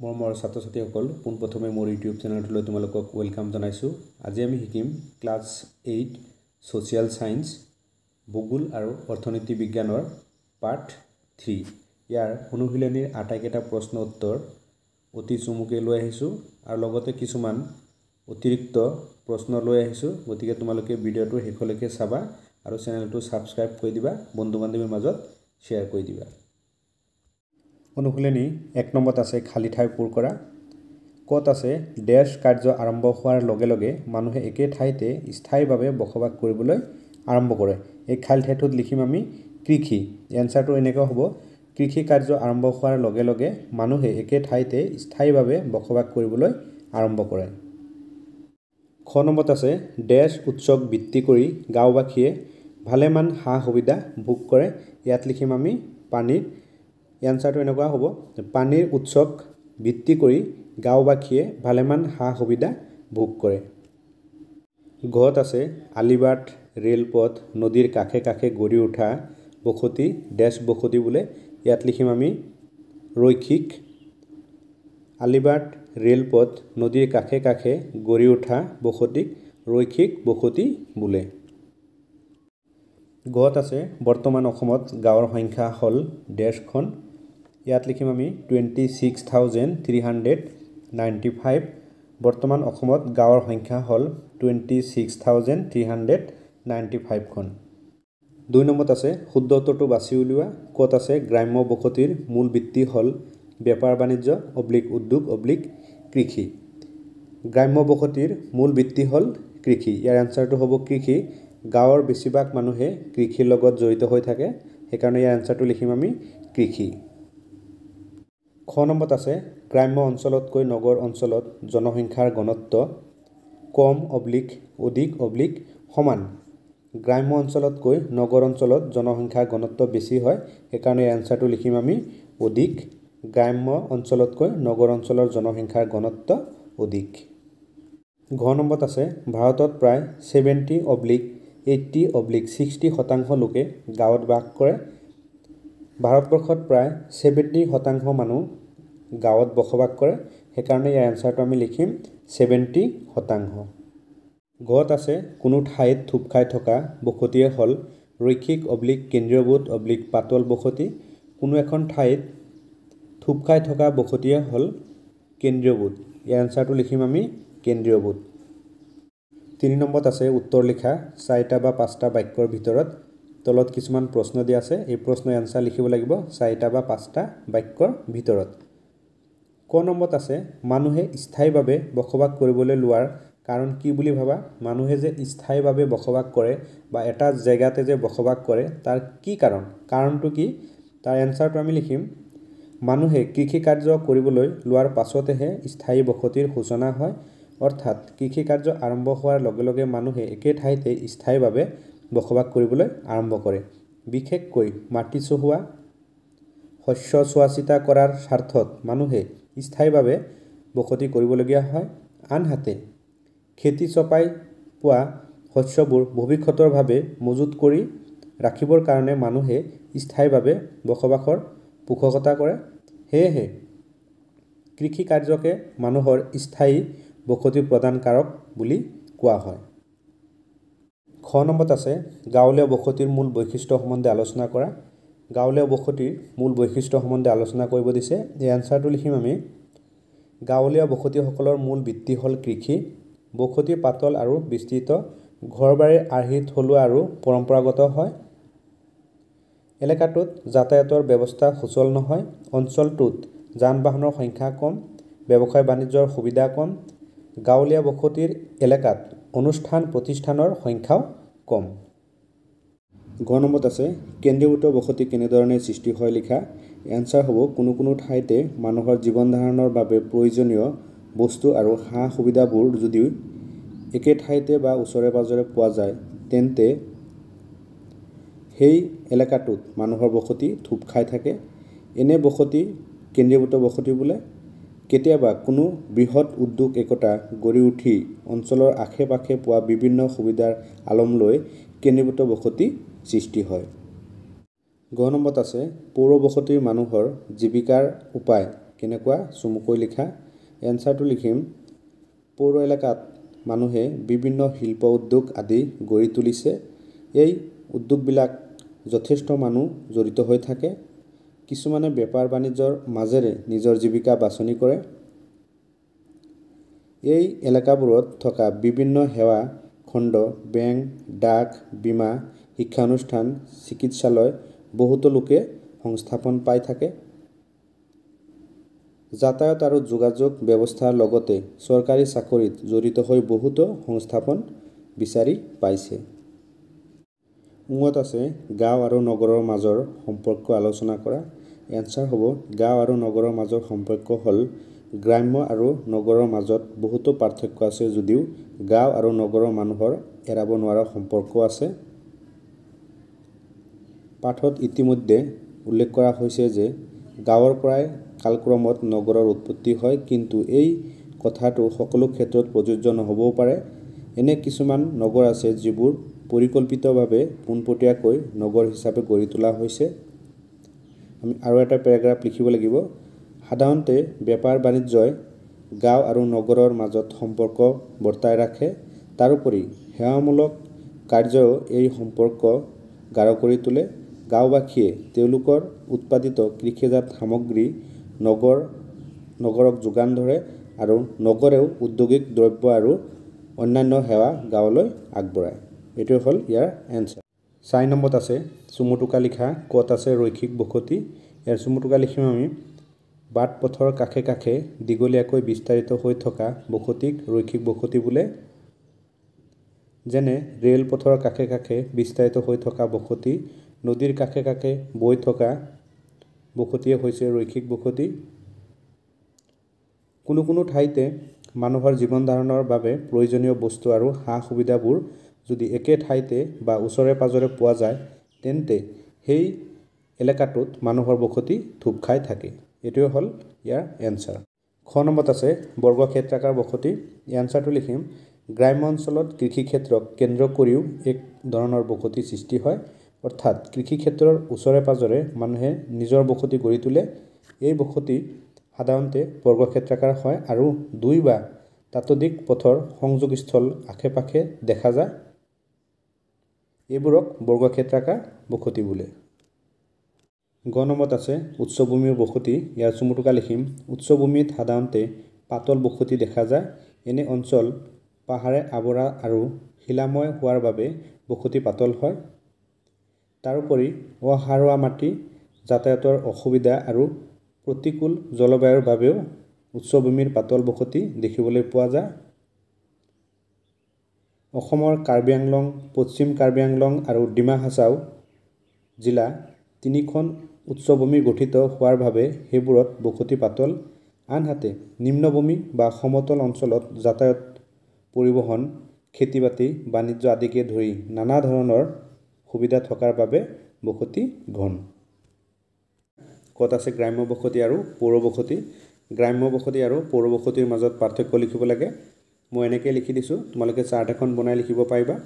মোৰ ছাত্ৰ ছাত্ৰীসকল পোনপ্ৰথমে মোৰ ইউটিউব চেনেলটোলৈ তোমালোকক ওয়েলকাম জনাইছোঁ। আজি আমি শিকিম ক্লাছ 8 সোশিয়াল সায়েন্স ভূগোল আৰু অৰ্থনীতি বিজ্ঞানৰ পাৰ্ট 3। ইয়াৰ অনুশীলনীৰ আটাইকেইটা প্ৰশ্ন উত্তৰ অতি চমুকে লৈ আহিছোঁ আৰু লগতে কিছুমান অতিৰিক্ত প্ৰশ্ন লৈ আহিছোঁ। গতিকে তোমালোকে ভিডিঅ'টো শেষলৈকে চাবা আৰু চেনেলটো সাবস্ক্ৰাইব কৰি দিবা, বন্ধু বান্ধৱীৰ মাজত শ্বেয়াৰ কৰি দিবা। অনুশীলনী 1 নম্বৰত আছে খালি ঠাই পূৰ কৰা। কত আছে ডেশ কাৰ্য আৰম্ভ হোৱাৰ লগে লগে মানুহে একে ঠাইতে স্থায়ীভাৱে বসবাস কৰিবলৈ আৰম্ভ কৰে। এই খালি ঠাইটোত লিখিম আমি কৃষি। এনসাৰটো এনেকৈ হ'ব, কৃষি কাৰ্য আৰম্ভ হোৱাৰ লগে লগে মানুহে একে ঠাইতে স্থায়ীভাৱে বসবাস কৰিবলৈ আৰম্ভ কৰে। খ নম্বৰত আছে ডেশ উৎসক ভিত্তি কৰি গাঁওবাসীয়ে ভালেমান সা সুবিধা ভোগ কৰে। ইয়াত লিখিম আমি পানীৰ। এনসাৰটো এনেকুৱা হ'ব, পানীৰ উৎসক ভিত্তি কৰি গাঁওবাসীয়ে ভালেমান সা সুবিধা ভোগ কৰে। ঘত আছে আলিবাট ৰেলপথ নদীৰ কাষে কাষে গঢ়ি উঠা বসতি ডেশ বসতি বোলে। ইয়াত লিখিম আমি ৰৈখিক। আলিবাট ৰেলপথ নদীৰ কাষে কাষে গঢ়ি উঠা বসতিক ৰৈখিক বসতি বোলে। গত আছে বৰ্তমান অসমত গাঁৱৰ সংখ্যা হ'ল ডেশখন। ইয়াত লিখিম আমি 26,395। বৰ্তমান অসমত গাঁৱৰ সংখ্যা হ'ল 26,395 খন। 2 নম্বৰত আছে শুদ্ধ উত্তৰটো বাছি উলিওৱা। কত আছে গ্ৰাম্য বসতিৰ মূল বৃত্তি হ'ল বেপাৰ বাণিজ্য উদ্যোগ কৃষি। গ্ৰাম্য বসতিৰ মূল বৃত্তি হ'ল কৃষি। ইয়াৰ এনসাৰটো হ'ব কৃষি। গাঁৱৰ বেছিভাগ মানুহে কৃষিৰ লগত জড়িত হৈ থাকে, সেইকাৰণে ইয়াৰ এনসাৰটো লিখিম আমি কৃষি। খ নম্বৰত আছে গ্ৰাম্য অঞ্চলতকৈ নগৰ অঞ্চলত জনসংখ্যাৰ ঘনত্ব কম অধিক সমান। গ্ৰাম্য অঞ্চলতকৈ নগৰ অঞ্চলত জনসংখ্যাৰ ঘনত্ব বেছি হয়, সেইকাৰণে ইয়াৰ এনসাৰটো লিখিম আমি অধিক। গ্ৰাম্য অঞ্চলতকৈ নগৰ অঞ্চলৰ জনসংখ্যাৰ ঘনত্ব অধিক। ঘ নম্বৰত আছে ভাৰতত প্ৰায় 70/80/60% লোকে গাঁৱত বাস কৰে। ভাৰতবৰ্ষত প্ৰায় 70% মানুহ গাঁৱত বসবাস কৰে, সেইকাৰণে ইয়াৰ এনসাৰটো আমি লিখিম 70%। ঘত আছে কোনো ঠাইত থুপ খাই থকা বসতিয়ে হ'ল ৰৈখিক কেন্দ্ৰীয়ভূত পাতল বসতি। কোনো এখন ঠাইত থুপ খাই থকা বসতিয়ে হ'ল কেন্দ্ৰীয়ভূত। ইয়াৰ এনসাৰটো লিখিম আমি কেন্দ্ৰীয়ভূত। 3 নম্বৰত আছে উত্তৰ লিখা 4টা বা 5টা বাক্যৰ ভিতৰত। তলত কিছুমান প্ৰশ্ন দিয়া আছে, এই প্ৰশ্নৰ এনসাৰ লিখিব লাগিব 4টা বা 5টা বাক্যৰ ভিতৰত। ক নম্বৰত আছে মানুহে স্থায়ীভাৱে বসবাস কৰিবলৈ লোৱাৰ কাৰণ কি বুলি ভাবা। মানুহে যে স্থায়ীভাৱে বসবাস কৰে বা এটা জেগাতে যে বসবাস কৰে তাৰ কি কাৰণটো কি, তাৰ এনসাৰটো আমি লিখিম মানুহে কৃষি কাৰ্য কৰিবলৈ লোৱাৰ পাছতেহে স্থায়ী বসতিৰ সূচনা হয়। অৰ্থাৎ কৃষি কাৰ্য আৰম্ভ হোৱাৰ লগে লগে মানুহে একে ঠাইতে স্থায়ীভাৱে বসবাস কৰিবলৈ আৰম্ভ কৰে। বিশেষকৈ মাটি চহোৱা শস্য চোৱা চিতা কৰাৰ স্বাৰ্থত মানুহে স্থায়ীভাৱে বসতি কৰিবলগীয়া হয়। আনহাতে খেতি চপাই পোৱা শস্যবোৰ ভৱিষ্যতৰ বাবে মজুত কৰি ৰাখিবৰ কাৰণে মানুহে স্থায়ীভাৱে বসবাসৰ পোষকতা কৰে। সেয়েহে কৃষি কাৰ্যকে মানুহৰ স্থায়ী বসতি প্ৰদান কাৰক বুলি কোৱা হয়। খ নম্বৰত আছে গাঁৱলীয়া বসতিৰ মূল বৈশিষ্ট্য সম্বন্ধে আলোচনা কৰা। গাঁৱলীয়া বসতিৰ মূল বৈশিষ্ট্য সম্বন্ধে আলোচনা কৰিব দিছে। এই এনসাৰটো লিখিম আমি গাঁৱলীয়া বসতিসকলৰ মূল বৃত্তি হ'ল কৃষি। বসতি পাতল আৰু বিস্তৃত, ঘৰ বাৰীৰ আৰ্হি থলুৱা আৰু পৰম্পৰাগত হয়। এলেকাটোত যাতায়াতৰ ব্যৱস্থা সুচল নহয়। অঞ্চলটোত যান বাহনৰ সংখ্যা কম, ব্যৱসায় বাণিজ্যৰ সুবিধা কম। গাঁৱলীয়া বসতিৰ এলেকাত অনুষ্ঠান প্ৰতিষ্ঠানৰ সংখ্যাও কম। ঘ নম্বৰত আছে কেন্দ্ৰীয়ভূত বসতি কেনেধৰণে সৃষ্টি হয় লিখা। এনসাৰ হ'ব কোনো ঠাইতে মানুহৰ জীৱন ধাৰণৰ বাবে প্ৰয়োজনীয় বস্তু আৰু সা সুবিধাবোৰ যদি একে ঠাইতে বা ওচৰে পাজৰে পোৱা যায়, তেন্তে সেই এলেকাটোত মানুহৰ বসতি থুপ খাই থাকে। এনে বসতি কেন্দ্ৰীয়ভূত বসতি বোলে। কেতিয়াবা কোনো বৃহৎ উদ্যোগ একতা গঢ়ি উঠি অঞ্চলৰ আশে পাশে পোৱা বিভিন্ন সুবিধাৰ আলম লৈ কেন্দ্ৰীয়ভূত বসতি সৃষ্টি হয়। গ নম্বৰত আছে পৌৰ বসতিৰ মানুহৰ জীৱিকাৰ উপায় কেনেকুৱা চমুকৈ লিখা। এনচাৰটো লিখিম পৌৰ এলেকাত মানুহে বিভিন্ন শিল্প উদ্যোগ আদি গঢ়ি তুলিছে। এই উদ্যোগবিলাক যথেষ্ট মানুহ জড়িত হৈ থাকে। কিছুমানে বেপাৰ বাণিজ্যৰ মাজেৰে নিজৰ জীৱিকা বাছনি কৰে। এই এলেকাবোৰত থকা বিভিন্ন সেৱা খণ্ড, বেংক, ডাক, বীমা, শিক্ষানুষ্ঠান, চিকিৎসালয় বহুতো লোকে সংস্থাপন পাই থাকে। যাতায়াত আৰু যোগাযোগ ব্যৱস্থাৰ লগতে চৰকাৰী চাকৰিত জড়িত হৈ বহুতো সংস্থাপন বিচাৰি পাইছে। আছে গাঁও আৰু নগৰৰ মাজৰ সম্পৰ্ক আলোচনা কৰা। এনচাৰ হ'ব গাঁও আৰু নগৰৰ মাজৰ সম্পৰ্ক হ'ল গ্ৰাম্য আৰু নগৰৰ মাজত বহুতো পাৰ্থক্য আছে যদিও গাঁও আৰু নগৰৰ মানুহৰ এৰাব নোৱাৰা সম্পৰ্ক আছে। পাঠত ইতিমধ্যে উল্লেখ কৰা হৈছে যে গাঁৱৰ পৰাই কালক্ৰমত নগৰৰ উৎপত্তি হয়, কিন্তু এই কথাটো সকলো ক্ষেত্ৰত প্ৰযোজ্য নহ'বও পাৰে। এনে কিছুমান নগৰ আছে যিবোৰ পৰিকল্পিতভাৱে পোনপটীয়াকৈ নগৰ হিচাপে গঢ়ি তোলা হৈছে। আমি আৰু এটা পেৰাগ্ৰাফ লিখিব লাগিব। সাধাৰণতে বেপাৰ বাণিজ্যই গাঁও আৰু নগৰৰ মাজত সম্পৰ্ক বৰ্তাই ৰাখে। তাৰোপৰি সেৱামূলক কাৰ্যও এই সম্পৰ্ক গাঢ় কৰি তোলে। গাঁওবাসীয়ে তেওঁলোকৰ উৎপাদিত কৃষিজাত সামগ্ৰী নগৰক যোগান ধৰে আৰু নগৰেও ঔদ্যোগিক দ্ৰব্য আৰু অন্যান্য সেৱা গাঁৱলৈ আগবঢ়ায়। এইটোৱে হ'ল ইয়াৰ এনচাৰ। 4 নম্বৰত আছে চুমুটোকা লিখা। ক'ত আছে ৰৈখিক বসতি। ইয়াৰ চুমুটোকা লিখিম আমি। বাট পথৰ কাষে কাষে দীঘলীয়াকৈ বিস্তাৰিত হৈ থকা বসতিক ৰৈখিক বসতি বোলে। যেনে ৰেল পথৰ কাষে কাষে বিস্তাৰিত হৈ থকা বসতি, নদীৰ কাষে কাষে বৈ থকা বসতিয়ে হৈছে ৰৈখিক বসতি। কোনো কোনো ঠাইতে মানুহৰ জীৱন ধাৰণৰ বাবে প্ৰয়োজনীয় বস্তু আৰু সা-সুবিধাবোৰ যদি একে ঠাইতে বা ওচৰে পাজৰে পোৱা যায়, তেন্তে সেই এলেকাটোত মানুহৰ বসতি থোপ খাই থাকে। এইটোৱে হ'ল ইয়াৰ এনচাৰ। খ নম্বৰত আছে বৰ্গক্ষেত্ৰাকাৰ বসতি। এই এনচাৰটো লিখিম। গ্ৰাম্য অঞ্চলত কৃষিক্ষেত্ৰক কেন্দ্ৰ কৰিও এক ধৰণৰ বসতি সৃষ্টি হয়। অৰ্থাৎ কৃষিক্ষেত্ৰৰ ওচৰে পাজৰে মানুহে নিজৰ বসতি গঢ়ি তোলে। এই বসতি সাধাৰণতে বৰ্গক্ষেত্ৰাকাৰ হয় আৰু 2 বা ততোধিক পথৰ সংযোগস্থল আশে পাশে দেখা যায়। এইবোৰক বৰ্গক্ষেত্ৰাকাৰ বসতি বোলে। গ নম্বৰত আছে উচ্চভূমিৰ বসতি। ইয়াৰ চুমুটোকা লিখিম। উচ্চভূমিত সাধাৰণতে পাতল বসতি দেখা যায়। এনে অঞ্চল পাহাৰে আৱৰা আৰু শিলাময় হোৱাৰ বাবে বসতি পাতল হয়। তাৰোপৰি অসাৰুৱা মাটি, যাতায়াতৰ অসুবিধা আৰু প্ৰতিকূল জলবায়ুৰ বাবেও উচ্চভূমিৰ পাতল বসতি দেখিবলৈ পোৱা যায়। অসমৰ কাৰ্বি আংলং, পশ্চিম কাৰ্বি আংলং আৰু ডিমা হাছাও জিলা 3খন উচ্চভূমি গঠিত হোৱাৰ বাবে সেইবোৰত বসতি পাতল। আনহাতে নিম্নভূমি বা সমতল অঞ্চলত যাতায়াত, পৰিবহণ, খেতি-বাতি, বাণিজ্য আদিকে ধৰি নানা ধৰণৰ সুবিধা থকাৰ বাবে বসতি ঘন। ক'ত আছে গ্ৰাম্য বসতি আৰু পৌৰ বসতি। গ্ৰাম্য বসতি আৰু পৌৰ বসতিৰ মাজত পাৰ্থক্য লিখিব লাগে। মই এনেকৈ লিখি দিছোঁ, তোমালোকে চাৰ্ট এখন বনাই লিখিব পাৰিবা।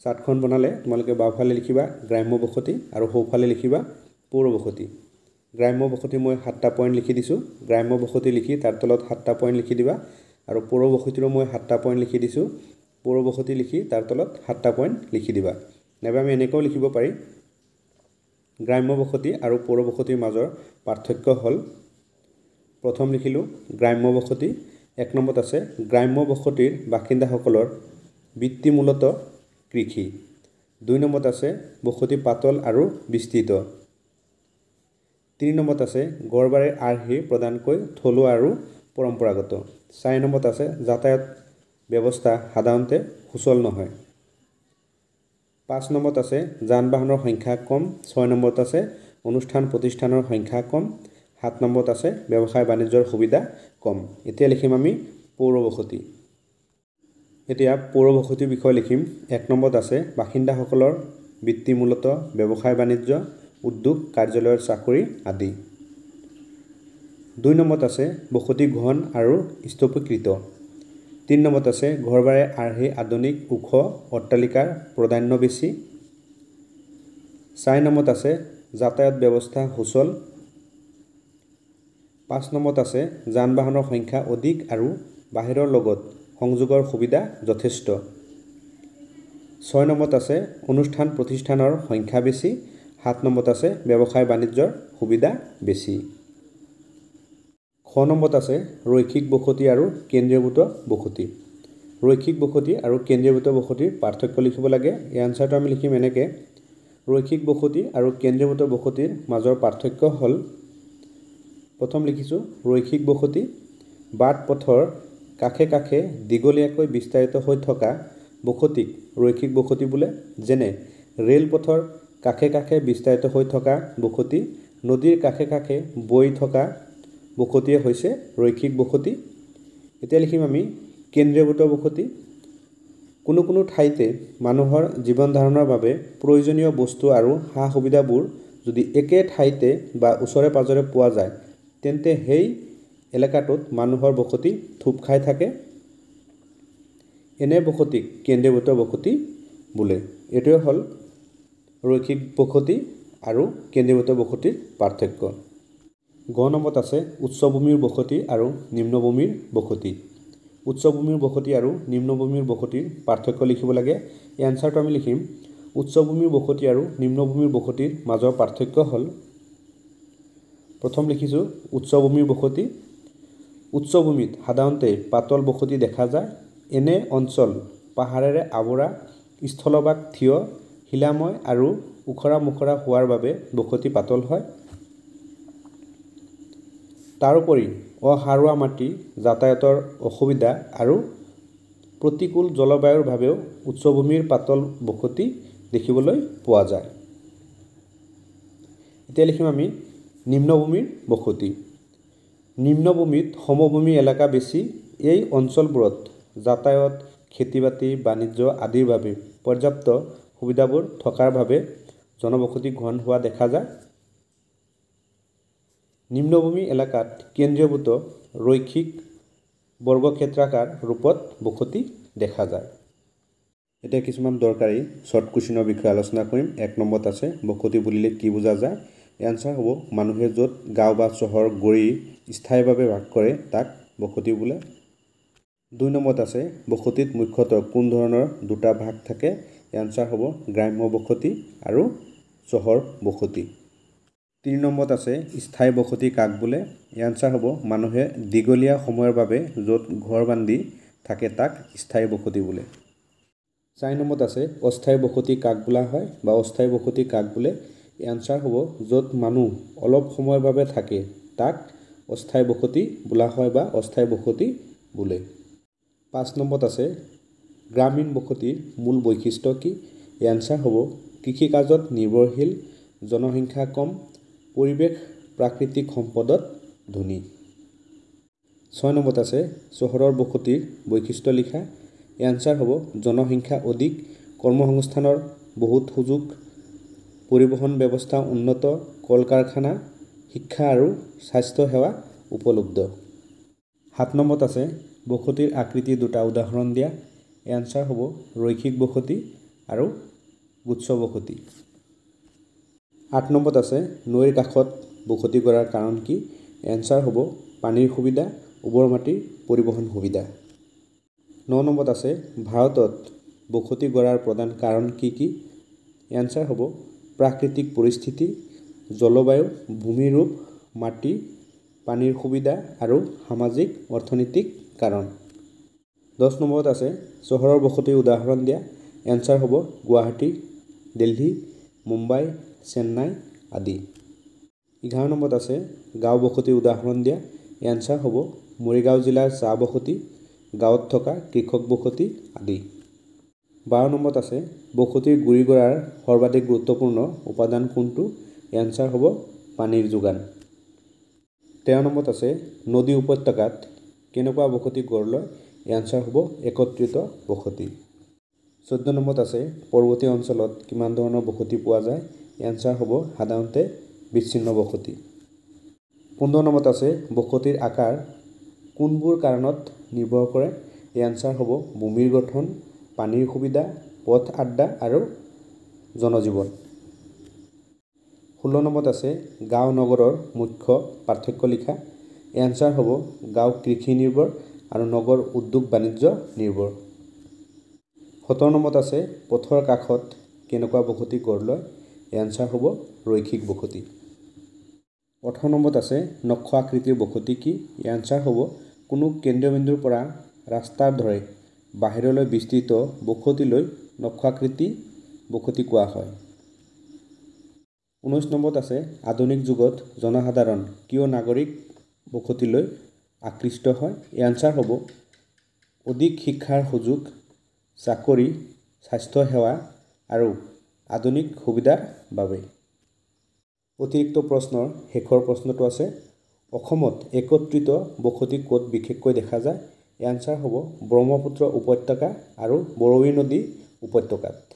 চাৰ্টখন বনালে তোমালোকে বাওঁফালে লিখিবা গ্ৰাম্য বসতি আৰু সোঁফালে লিখিবা পৌৰ বসতি। গ্ৰাম্য বসতি মই 7টা পইণ্ট লিখি দিছোঁ। গ্ৰাম্য বসতি লিখি তাৰ তলত 7টা পইণ্ট লিখি দিবা আৰু পৌৰ বসতিৰো মই 7টা পইণ্ট লিখি দিছোঁ। পৌৰ বসতি লিখি তাৰ তলত 7টা পইণ্ট লিখি দিবা। নাইবা আমি এনেকৈও লিখিব পাৰি। গ্ৰাম্য বসতি আৰু পৌৰ বসতিৰ মাজৰ পাৰ্থক্য হ'ল, প্ৰথম লিখিলোঁ গ্ৰাম্য বসতি। 1 নম্বৰত আছে গ্ৰাম্য বসতিৰ বাসিন্দাসকলৰ বৃত্তি মূলতঃ কৃষি। 2 নম্বৰত আছে বসতি পাতল আৰু বিস্তৃত। 3 নম্বৰত আছে ঘৰ-বাৰীৰ আৰ্হি প্ৰধানকৈ থলুৱা আৰু পৰম্পৰাগত। 4 নম্বৰত আছে যাতায়াত ব্যৱস্থা সাধাৰণতে সুচল নহয়। 5 নম্বৰত আছে যান-বাহনৰ সংখ্যা কম। 6 নম্বৰত আছে অনুষ্ঠান প্ৰতিষ্ঠানৰ সংখ্যা কম। 7 নম্বৰত আছে ব্যৱসায় বাণিজ্যৰ সুবিধা কম। এতিয়া লিখিম আমি পৌৰ বসতি। এতিয়া পৌৰ বসতিৰ বিষয়ে লিখিম। 1 নম্বৰত আছে বাসিন্দাসকলৰ বৃত্তি মূলতঃ ব্যৱসায় বাণিজ্য, উদ্যোগ, কাৰ্যালয়ৰ চাকৰি আদি। 2 নম্বৰত আছে বসতি ঘন আৰু স্থূপীকৃত। 3 নম্বৰত আছে ঘৰ-বাৰীৰ আৰ্হি আধুনিক, ওখ অট্টালিকাৰ প্ৰাধান্য বেছি। 4 নম্বৰত আছে যাতায়াত ব্যৱস্থা সুচল। 5 নম্বৰত আছে যান বাহনৰ সংখ্যা অধিক আৰু বাহিৰৰ লগত সংযোগৰ সুবিধা যথেষ্ট। 6 নম্বৰত আছে অনুষ্ঠান প্ৰতিষ্ঠানৰ সংখ্যা বেছি। 7 নম্বৰত আছে ব্যৱসায় বাণিজ্যৰ সুবিধা বেছি। খ নম্বৰত আছে ৰৈখিক বসতি আৰু কেন্দ্ৰীয়ভূত বসতি। ৰৈখিক বসতি আৰু কেন্দ্ৰীয়ভূত বসতিৰ পাৰ্থক্য লিখিব লাগে। এই আনচাৰটো আমি লিখিম এনেকৈ। ৰৈখিক বসতি আৰু কেন্দ্ৰীয়ভূত বসতিৰ মাজৰ পাৰ্থক্য হ'ল, প্ৰথম লিখিছোঁ ৰৈখিক বসতি বাট পথৰ কাষে কাষে দীঘলীয়াকৈ বিস্তাৰিত হৈ থকা বসতিক ৰৈখিক বসতি বোলে। যেনে ৰেলপথৰ কাষে কাষে বিস্তাৰিত হৈ থকা বসতি, নদীৰ কাষে কাষে বৈ থকা বসতিয়ে হৈছে ৰৈখিক বসতি। এতিয়া লিখিম আমি কেন্দ্ৰীয়ভূত বসতি। কোনো কোনো ঠাইতে মানুহৰ জীৱন ধাৰণৰ বাবে প্ৰয়োজনীয় বস্তু আৰু সা সুবিধাবোৰ যদি একে ঠাইতে বা ওচৰে পাঁজৰে পোৱা যায়, তেন্তে সেই এলেকাটোত মানুহৰ বসতি থোপ খাই থাকে। এনে বসতিক কেন্দ্ৰীয়ভূত বসতি বোলে। এইটোৱে হ'ল ৰৈখিক বসতি আৰু কেন্দ্ৰীয়ভূত বসতিৰ পাৰ্থক্য। গ নম্বৰত আছে উচ্চভূমিৰ বসতি আৰু নিম্নভূমিৰ বসতি। উচ্চভূমিৰ বসতি আৰু নিম্নভূমিৰ বসতিৰ পাৰ্থক্য লিখিব লাগে। এই আনচাৰটো আমি লিখিম উচ্চভূমিৰ বসতি আৰু নিম্নভূমিৰ বসতিৰ মাজৰ পাৰ্থক্য হ'ল, প্ৰথম লিখিছোঁ উচ্চভূমিৰ বসতি। উচ্চভূমিত সাধাৰণতে পাতল বসতি দেখা যায়। এনে অঞ্চল পাহাৰেৰে আৱৰা, স্থলভাগ থিয়, শিলাময় আৰু ওখৰা মোখৰা হোৱাৰ বাবে বসতি পাতল হয়। তাৰোপৰি অসাৰুৱা মাটি, যাতায়াতৰ অসুবিধা আৰু প্ৰতিকূল জলবায়ুৰ বাবেও উচ্চভূমিৰ পাতল বসতি দেখিবলৈ পোৱা যায়। এতিয়া লিখিম আমি নিম্নভূমিৰ বসতি। নিম্নভূমিত সমভূমি এলেকা বেছি। এই অঞ্চলবোৰত যাতায়াত, খেতি বাতি, বাণিজ্য আদিৰ বাবে পৰ্যাপ্ত সুবিধাবোৰ থকাৰ বাবে জনবসতি ঘন হোৱা দেখা যায়। নিম্নভূমি এলেকাত কেন্দ্ৰীয়ভূত ৰৈখিক বৰ্গক্ষেত্ৰাকাৰ ৰূপত বসতি দেখা যায়। এতিয়া কিছুমান দৰকাৰী শ্বৰ্ট কুৱেশ্যনৰ বিষয়ে আলোচনা কৰিম। 1 নম্বৰত আছে বসতি বুলিলে কি বুজা যায়। এনচাৰ হ'ব মানুহে য'ত গাঁও বা চহৰ গঢ়ি স্থায়ীভাৱে বাস কৰে তাক বসতি বোলে। 2 নম্বৰত আছে বসতিত মুখ্যতঃ কোন ধৰণৰ দুটা ভাগ থাকে। এনচাৰ হ'ব গ্ৰাম্য বসতি আৰু চহৰ বসতি। 3 নম্বৰত আছে স্থায়ী বসতি কাক বোলে। এনচাৰ হ'ব মানুহে দীঘলীয়া সময়ৰ বাবে য'ত ঘৰ বান্ধি থাকে তাক স্থায়ী বসতি বোলে। 4 নম্বৰত আছে অস্থায়ী বসতি কাক বোলা হয় বা অস্থায়ী বসতি কাক বোলে। এনচাৰ হ'ব য'ত মানুহ অলপ সময়ৰ বাবে থাকে তাক অস্থায়ী বসতি বোলা হয় বা অস্থায়ী বসতি বোলে। 5 নম্বৰত আছে গ্ৰামীণ বসতিৰ মূল বৈশিষ্ট্য কি। এনচাৰ হ'ব কৃষিকাজত নিৰ্ভৰশীল, জনসংখ্যা কম, পৰিৱেশ প্ৰাকৃতিক সম্পদত ধনী। 6 নম্বৰত আছে চহৰৰ বসতিৰ বৈশিষ্ট্য লিখা। এনচাৰ হ'ব জনসংখ্যা অধিক, কৰ্মসংস্থানৰ বহুত সুযোগ, পৰিবহণ ব্যৱস্থা উন্নত, কল কাৰখানা, শিক্ষা আৰু স্বাস্থ্য সেৱা উপলব্ধ। 7 নম্বৰত আছে বসতিৰ আকৃতিৰ দুটা উদাহৰণ দিয়া। এনচাৰ হ'ব ৰৈখিক বসতি আৰু গুচ্ছ বসতি। 8 নম্বৰত আছে নৈৰ কাষত বসতি গঢ়াৰ কাৰণ কি। এনচাৰ হ'ব পানীৰ সুবিধা, উৰ্বৰ মাটিৰ পৰিবহণ সুবিধা। 9 নম্বৰত আছে ভাৰতত বসতি গঢ়াৰ প্ৰধান কাৰণ কি কি। এনচাৰ হ'ব প্ৰাকৃতিক পৰিস্থিতি, জলবায়ু, ভূমিৰূপ, মাটি, পানীৰ সুবিধা আৰু সামাজিক অৰ্থনৈতিক কাৰণ। 10 নম্বৰত আছে চহৰৰ বসতিৰ উদাহৰণ দিয়া। এনচাৰ হ'ব গুৱাহাটী, দিল্লী, মুম্বাই, চেন্নাই আদি। 11 নম্বৰত আছে গাঁও বসতিৰ উদাহৰণ দিয়া। এনচাৰ হ'ব মৰিগাঁও জিলাৰ চাহ বসতি, গাঁৱত থকা কৃষক বসতি আদি। 12 নম্বৰত আছে বসতিৰ গুৰি গঢ়াৰ সৰ্বাধিক গুৰুত্বপূৰ্ণ উপাদান কোনটো। এনচাৰ হ'ব পানীৰ যোগান। 13 নম্বৰত আছে নদী উপত্যকাত কেনেকুৱা বসতি গঢ় লয়। এনচাৰ হ'ব একত্ৰিত বসতি। 14 নম্বৰত আছে পৰ্বতীয় অঞ্চলত কিমান ধৰণৰ বসতি পোৱা যায়। এনচাৰ হ'ব সাধাৰণতে বিচ্ছিন্ন বসতি। 15 নম্বৰত আছে বসতিৰ আকাৰ কোনবোৰ কাৰণত নিৰ্ভৰ কৰে। এনচাৰ হ'ব ভূমিৰ গঠন, পানীৰ সুবিধা, পথ আড্ডা আৰু জনজীৱন। 16 নম্বৰত আছে গাঁও নগৰৰ মুখ্য পাৰ্থক্য লিখা। এনচাৰ হ'ব গাঁও কৃষি নিৰ্ভৰ আৰু নগৰ উদ্যোগ বাণিজ্য নিৰ্ভৰ। 17 নম্বৰত আছে পথৰ কাষত কেনেকুৱা বসতি গঢ় লয়। এনচাৰ হ'ব ৰৈখিক বসতি। 18 নম্বৰত আছে নক্ষ আকৃতিৰ বসতি কি। এনচাৰ হ'ব কোনো কেন্দ্ৰবিন্দুৰ পৰা ৰাস্তাৰ দৰে বাহিৰলৈ বিস্তৃত বসতিলৈ নক্ষ আকৃতি বসতি কোৱা হয়। 19 নম্বৰত আছে আধুনিক যুগত জনসাধাৰণ কিয় নাগৰিক বসতিলৈ আকৃষ্ট হয়। এনচাৰ হ'ব অধিক শিক্ষাৰ সুযোগ, চাকৰি, স্বাস্থ্য সেৱা আৰু আধুনিক সুবিধাৰ বাবে। অতিৰিক্ত প্ৰশ্নৰ শেষৰ প্ৰশ্নটো আছে অসমত একত্ৰিত বসতি ক'ত বিশেষকৈ দেখা যায়। এনচাৰ হ'ব ব্ৰহ্মপুত্ৰ উপত্যকা আৰু বৰৱী নদী উপত্যকাত।